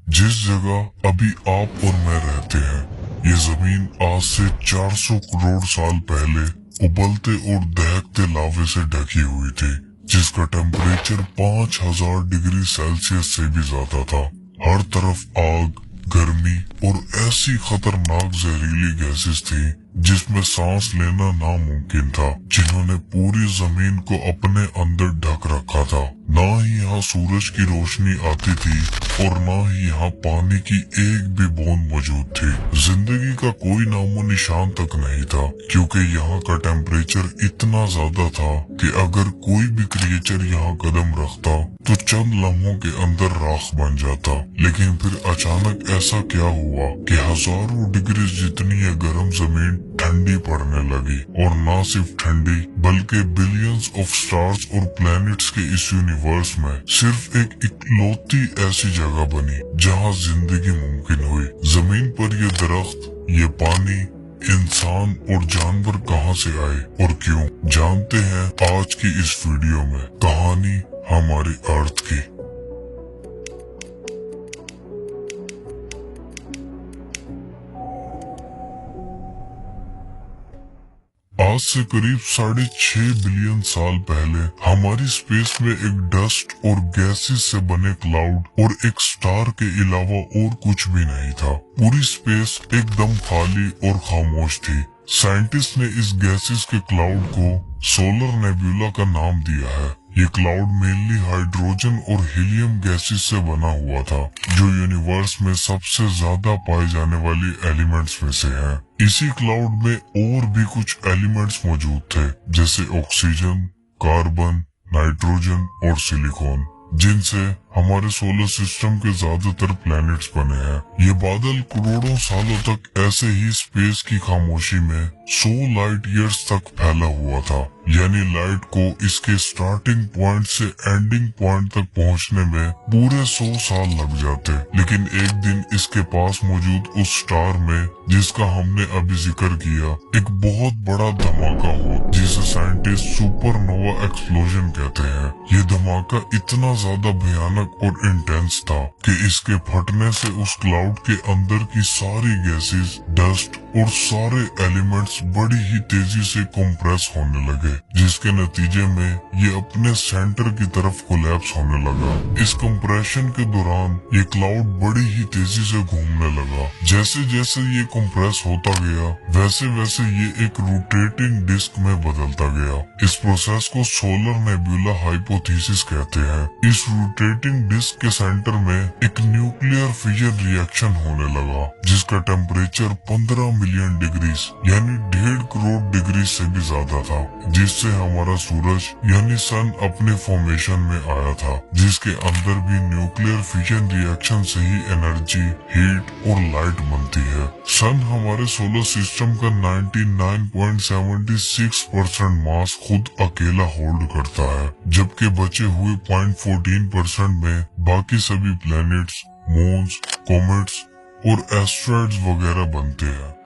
जिस जगह अभी आप और मैं रहते हैं, ये जमीन आज से 400 करोड़ साल पहले उबलते और दहकते लावे से ढकी हुई थी, जिसका टेम्परेचर 5000 डिग्री सेल्सियस से भी ज्यादा था। हर तरफ आग, गर्मी और ऐसी खतरनाक जहरीली गैसेस थी जिसमें सांस लेना नामुमकिन था, जिन्होंने पूरी जमीन को अपने अंदर ढक रखा था। ना ही यहाँ सूरज की रोशनी आती थी और ना ही यहाँ पानी की एक भी बूंद मौजूद थी। जिंदगी का कोई नामो निशान तक नहीं था, क्योंकि यहाँ का टेम्परेचर इतना ज्यादा था कि अगर कोई भी क्रिएचर यहाँ कदम रखता तो चंद लम्हों के अंदर राख बन जाता। लेकिन फिर अचानक ऐसा क्या हुआ कि हजारों डिग्री जितनी ये गर्म जमीन ठंडी पड़ने लगी, और ना सिर्फ ठंडी बल्कि बिलियंस ऑफ स्टार्स और प्लैनेट्स के इस यूनिवर्स में सिर्फ एक इकलौती ऐसी जगह बनी जहाँ जिंदगी मुमकिन हुई। जमीन पर ये दरख्त, ये पानी, इंसान और जानवर कहाँ से आए और क्यों, जानते हैं आज की इस वीडियो में। कहानी हमारी अर्थ की। आज से करीब 6.5 बिलियन साल पहले हमारी स्पेस में एक डस्ट और गैसेस से बने क्लाउड और एक स्टार के अलावा और कुछ भी नहीं था। पूरी स्पेस एकदम खाली और खामोश थी। साइंटिस्ट ने इस गैसेस के क्लाउड को सोलर नेबुला का नाम दिया है। ये क्लाउड मेनली हाइड्रोजन और हीलियम गैसेस से बना हुआ था, जो यूनिवर्स में सबसे ज्यादा पाए जाने वाली एलिमेंट्स में से है। इसी क्लाउड में और भी कुछ एलिमेंट्स मौजूद थे, जैसे ऑक्सीजन, कार्बन, नाइट्रोजन और सिलिकॉन, जिनसे हमारे सोलर सिस्टम के ज्यादातर प्लैनेट्स बने हैं। ये बादल करोड़ों सालों तक ऐसे ही स्पेस की खामोशी में 100 लाइट ईयर्स तक फैला हुआ था, यानी लाइट को इसके स्टार्टिंग पॉइंट से एंडिंग पॉइंट तक पहुंचने में पूरे 100 साल लग जाते। लेकिन एक दिन इसके पास मौजूद उस स्टार में, जिसका हमने अभी जिक्र किया, एक बहुत बड़ा धमाका हुआ, जिसे साइंटिस्ट सुपरनोवा एक्सप्लोजन कहते हैं। ये धमाका इतना ज्यादा भयानक और इंटेंस था कि इसके फटने से उस क्लाउड के अंदर की सारी गैसेस, डस्ट और सारे एलिमेंट्स बड़ी ही तेजी से कंप्रेस होने लगे, जिसके नतीजे में ये अपने सेंटर की तरफ कोलैप्स होने लगा। इस कंप्रेशन के दौरान ये क्लाउड बड़ी ही तेजी से घूमने लगा। जैसे जैसे ये कंप्रेस होता गया, वैसे वैसे ये एक रोटेटिंग डिस्क में बदलता गया। इस प्रोसेस को सोलर नेबुला हाइपोथेसिस कहते हैं। इस रोटेटिंग डिस्क के सेंटर में एक न्यूक्लियर फिजन रिएक्शन होने लगा, जिसका टेम्परेचर 15 मिलियन डिग्री यानी 1.5 करोड़ डिग्री से भी ज्यादा था, जिससे हमारा सूरज यानी सन अपने फॉर्मेशन में आया था, जिसके अंदर भी न्यूक्लियर फिजन रिएक्शन से ही एनर्जी, हीट और लाइट बनती है। सन हमारे सोलर सिस्टम का 99.76% मास खुद अकेला होल्ड करता है, जबकि बचे हुए 0.14% में बाकी सभी प्लैनेट्स, मून्स, कॉमेट्स और एस्ट्रॉइड्स वगैरह बनते हैं।